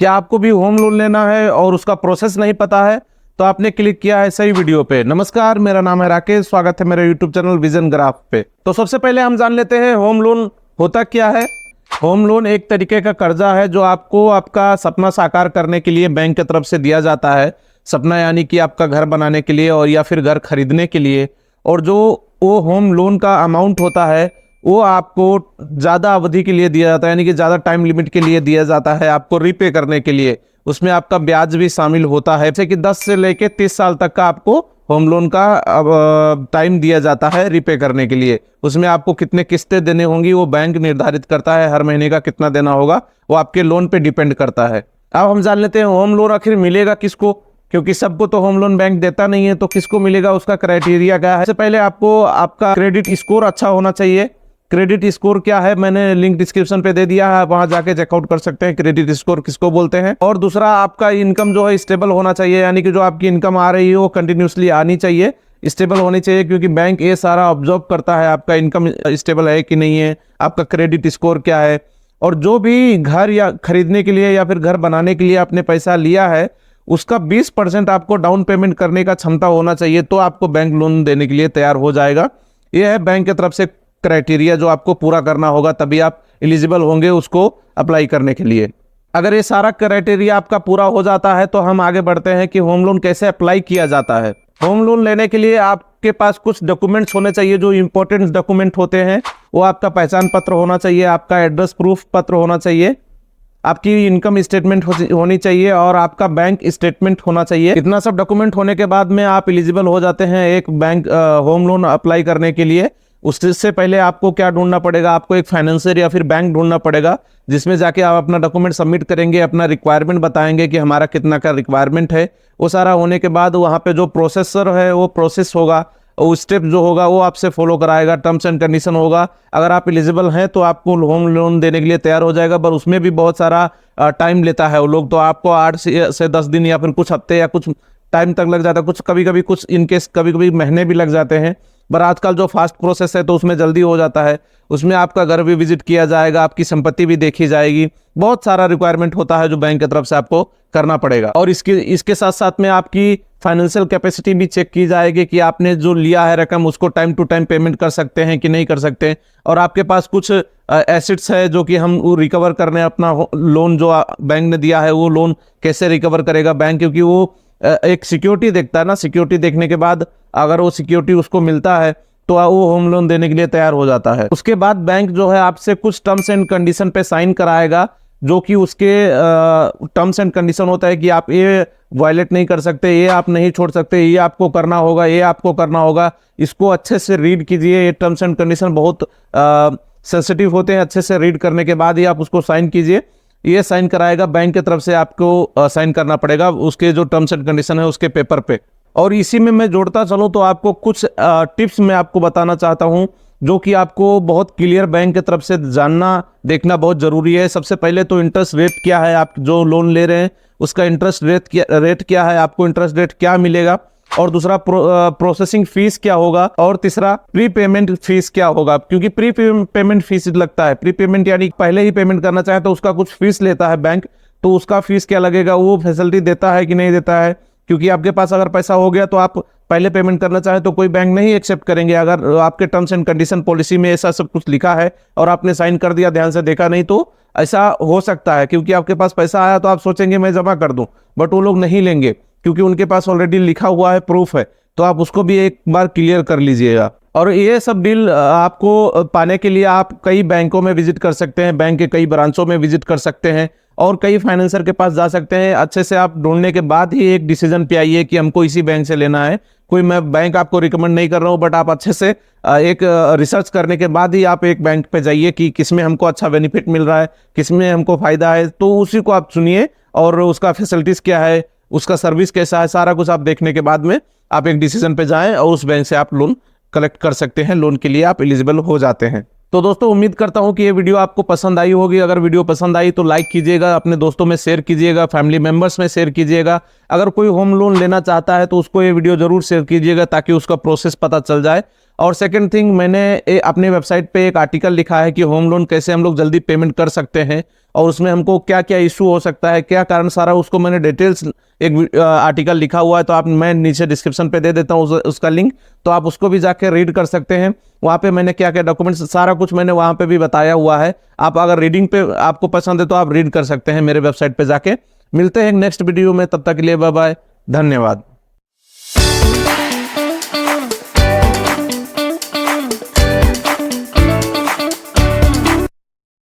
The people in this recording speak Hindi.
क्या आपको भी होम लोन लेना है और उसका प्रोसेस नहीं पता है तो आपने क्लिक किया है सही वीडियो पे। नमस्कार, मेरा नाम है राकेश, स्वागत है मेरे यूट्यूब चैनल विजन ग्राफ पे। तो सबसे पहले हम जान लेते हैं होम लोन होता क्या है। होम लोन एक तरीके का कर्जा है जो आपको आपका सपना साकार करने के लिए बैंक की तरफ से दिया जाता है। सपना यानी कि आपका घर बनाने के लिए और या फिर घर खरीदने के लिए। और जो वो होम लोन का अमाउंट होता है वो आपको ज़्यादा अवधि के लिए दिया जाता है, यानी कि ज़्यादा टाइम लिमिट के लिए दिया जाता है आपको रीपे करने के लिए। उसमें आपका ब्याज भी शामिल होता है, जैसे कि 10 से लेके 30 साल तक का आपको होम लोन का टाइम दिया जाता है रीपे करने के लिए। उसमें आपको कितने किस्तें देने होंगी वो बैंक निर्धारित करता है, हर महीने का कितना देना होगा वो आपके लोन पे डिपेंड करता है। अब हम जान लेते हैं होम लोन आखिर मिलेगा किसको, क्योंकि सबको तो होम लोन बैंक देता नहीं है, तो किसको मिलेगा उसका क्राइटेरिया क्या है। सबसे पहले आपको आपका क्रेडिट स्कोर अच्छा होना चाहिए। क्रेडिट स्कोर क्या है मैंने लिंक डिस्क्रिप्शन पे दे दिया है, वहां जाके चेकआउट कर सकते हैं क्रेडिट स्कोर किसको बोलते हैं। और दूसरा आपका इनकम जो है स्टेबल होना चाहिए, यानी कि जो आपकी इनकम आ रही है वो कंटिन्यूसली आनी चाहिए, स्टेबल होनी चाहिए, क्योंकि बैंक ये सारा ऑब्जर्व करता है आपका इनकम स्टेबल है कि नहीं है, आपका क्रेडिट स्कोर क्या है। और जो भी घर या खरीदने के लिए या फिर घर बनाने के लिए आपने पैसा लिया है उसका 20% आपको डाउन पेमेंट करने का क्षमता होना चाहिए, तो आपको बैंक लोन देने के लिए तैयार हो जाएगा। यह है बैंक की तरफ से क्राइटेरिया जो आपको पूरा करना होगा, तभी आप एलिजिबल होंगे उसको अप्लाई करने के लिए। अगर ये सारा क्राइटेरिया आपका पूरा हो जाता है तो हम आगे बढ़ते हैं कि होम लोन कैसे अप्लाई किया जाता है। होम लोन लेने के लिए आपके पास कुछ डॉक्यूमेंट्स होने चाहिए। जो इंपॉर्टेंट डॉक्यूमेंट होते हैं वो आपका पहचान पत्र होना चाहिए, आपका एड्रेस प्रूफ पत्र होना चाहिए, आपकी इनकम स्टेटमेंट होनी चाहिए और आपका बैंक स्टेटमेंट होना चाहिए। इतना सब डॉक्यूमेंट होने के बाद में आप एलिजिबल हो जाते हैं एक बैंक होम लोन अप्लाई करने के लिए। उससे पहले आपको क्या ढूंढना पड़ेगा, आपको एक फाइनेंसर या फिर बैंक ढूंढना पड़ेगा जिसमें जाके आप अपना डॉक्यूमेंट सबमिट करेंगे, अपना रिक्वायरमेंट बताएंगे कि हमारा कितना का रिक्वायरमेंट है। वो सारा होने के बाद वहाँ पे जो प्रोसेसर है वो प्रोसेस होगा, वो स्टेप जो होगा वो आपसे फॉलो कराएगा, टर्म्स एंड कंडीशन होगा। अगर आप एलिजिबल हैं तो आपको होम लोन देने के लिए तैयार हो जाएगा, पर उसमें भी बहुत सारा टाइम लेता है वो लोग। तो आपको 8 से 10 दिन या फिर कुछ हफ्ते या कुछ टाइम तक लग जाता है, कुछ कभी कभी कुछ इनकेस कभी कभी महीने भी लग जाते हैं। पर आजकल जो फास्ट प्रोसेस है तो उसमें जल्दी हो जाता है। उसमें आपका घर भी विजिट किया जाएगा, आपकी संपत्ति भी देखी जाएगी, बहुत सारा रिक्वायरमेंट होता है जो बैंक की तरफ से आपको करना पड़ेगा। और इसके साथ साथ में आपकी फाइनेंशियल कैपेसिटी भी चेक की जाएगी कि आपने जो लिया है रकम उसको टाइम टू टाइम पेमेंट कर सकते हैं कि नहीं कर सकते। और आपके पास कुछ एसेट्स है जो कि हम रिकवर करने अपना लोन जो बैंक ने दिया है वो लोन कैसे रिकवर करेगा बैंक, क्योंकि वो एक सिक्योरिटी देखता है ना। सिक्योरिटी देखने के बाद अगर वो सिक्योरिटी उसको मिलता है तो वो होम लोन देने के लिए तैयार हो जाता है। उसके बाद बैंक जो है आपसे कुछ टर्म्स एंड कंडीशन पे साइन कराएगा, जो कि उसके टर्म्स एंड कंडीशन होता है कि आप ये वायलेट नहीं कर सकते, ये आप नहीं छोड़ सकते, ये आपको करना होगा, ये आपको करना होगा। इसको अच्छे से रीड कीजिए, ये टर्म्स एंड कंडीशन बहुत सेंसिटिव होते हैं, अच्छे से रीड करने के बाद ही आप उसको साइन कीजिए। ये साइन कराएगा बैंक की तरफ से, आपको साइन करना पड़ेगा उसके जो टर्म्स एंड कंडीशन है उसके पेपर पे। और इसी में मैं जोड़ता चलूँ तो आपको कुछ टिप्स मैं आपको बताना चाहता हूँ जो कि आपको बहुत क्लियर बैंक की तरफ से जानना देखना बहुत जरूरी है। सबसे पहले तो इंटरेस्ट रेट क्या है, आप जो लोन ले रहे हैं उसका इंटरेस्ट रेट क्या है, आपको इंटरेस्ट रेट क्या मिलेगा। और दूसरा प्रोसेसिंग फीस क्या होगा। और तीसरा प्री पेमेंट फीस क्या होगा, क्योंकि प्री पेमेंट फीस लगता है। प्री पेमेंट यानी पहले ही पेमेंट करना चाहे तो उसका कुछ फीस लेता है बैंक, तो उसका फीस क्या लगेगा, वो फैसिलिटी देता है कि नहीं देता है। क्योंकि आपके पास अगर पैसा हो गया तो आप पहले पेमेंट करना चाहे तो कोई बैंक नहीं एक्सेप्ट करेंगे। अगर आपके टर्म्स एंड कंडीशन पॉलिसी में ऐसा सब कुछ लिखा है और आपने साइन कर दिया, ध्यान से देखा नहीं, तो ऐसा हो सकता है। क्योंकि आपके पास पैसा आया तो आप सोचेंगे मैं जमा कर दूं, बट वो लोग नहीं लेंगे क्योंकि उनके पास ऑलरेडी लिखा हुआ है, प्रूफ है। तो आप उसको भी एक बार क्लियर कर लीजिएगा। और ये सब डील आपको पाने के लिए आप कई बैंकों में विजिट कर सकते हैं, बैंक के कई ब्रांचों में विजिट कर सकते हैं और कई फाइनेंसर के पास जा सकते हैं। अच्छे से आप ढूंढने के बाद ही एक डिसीजन पे आइए कि हमको इसी बैंक से लेना है। कोई मैं बैंक आपको रिकमेंड नहीं कर रहा हूँ, बट आप अच्छे से एक रिसर्च करने के बाद ही आप एक बैंक पे जाइए कि किसमें हमको अच्छा बेनिफिट मिल रहा है, किसमें हमको फायदा है, तो उसी को आप चुनिए। और उसका फैसिलिटीज क्या है, उसका सर्विस कैसा है, सारा कुछ आप देखने के बाद में आप एक डिसीजन पे जाएं और उस बैंक से आप लोन कलेक्ट कर सकते हैं, लोन के लिए आप एलिजिबल हो जाते हैं। तो दोस्तों उम्मीद करता हूं कि ये वीडियो आपको पसंद आई होगी। अगर वीडियो पसंद आई तो लाइक कीजिएगा, अपने दोस्तों में शेयर कीजिएगा, फैमिली मेंबर्स में शेयर कीजिएगा। अगर कोई होम लोन लेना चाहता है तो उसको ये वीडियो जरूर शेयर कीजिएगा ताकि उसका प्रोसेस पता चल जाए। और सेकंड थिंग, मैंने अपने वेबसाइट पे एक आर्टिकल लिखा है कि होम लोन कैसे हम लोग जल्दी पेमेंट कर सकते हैं और उसमें हमको क्या क्या इशू हो सकता है, क्या कारण, सारा उसको मैंने डिटेल्स एक आर्टिकल लिखा हुआ है। तो आप, मैं नीचे डिस्क्रिप्शन पे दे देता हूँ उसका लिंक, तो आप उसको भी जाके रीड कर सकते हैं। वहाँ पे मैंने क्या क्या डॉक्यूमेंट्स, सारा कुछ मैंने वहाँ पे भी बताया हुआ है। आप अगर रीडिंग पे आपको पसंद है तो आप रीड कर सकते हैं मेरे वेबसाइट पे जाके। मिलते हैं नेक्स्ट वीडियो में, तब तक के लिए बाय बाय, धन्यवाद।